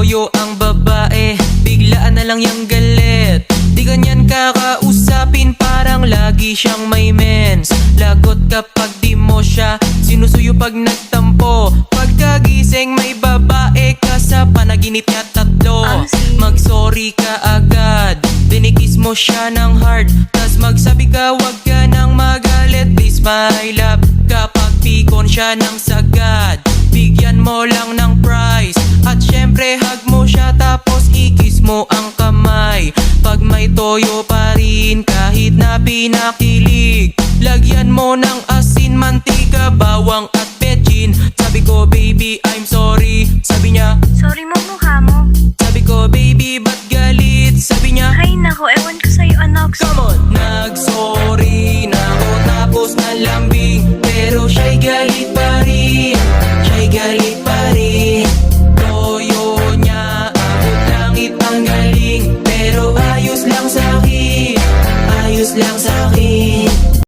toyo ang babae, biglaan na lang yang galit. Di ganyan kakausapin, parang lagi siyang may mens. Lagot kapag di mo siya sinusuyo pag nagtampo. Pagkagising may babae ka sa panaginip niya tatlo. Mag-sorry ka agad, dinikis mo siya ng hard, tas magsabi ka wag ka nang magalit. Please my love, kapag pikon siya ng sagad, bigyan mo lang ng price. At syempre hug mo siya tapos ikis mo ang kamay. Pag may toyo pa rin kahit na pinakilig, lagyan mo ng asin, mantika, bawang at betchin. Sabi ko baby I'm sorry, sabi niya Sorry mo mukha mo. sabi ko baby ba't galit, sabi niya Ay nako, ewan ko sa'yo anak. come on. Nag-sorry na ako tapos nalambing, pero siya'y galit pa rin, siya'y galit pa rin. Toyo niya abot langit ang galing, pero ayos lang sa'kin, ayos lang sa'kin.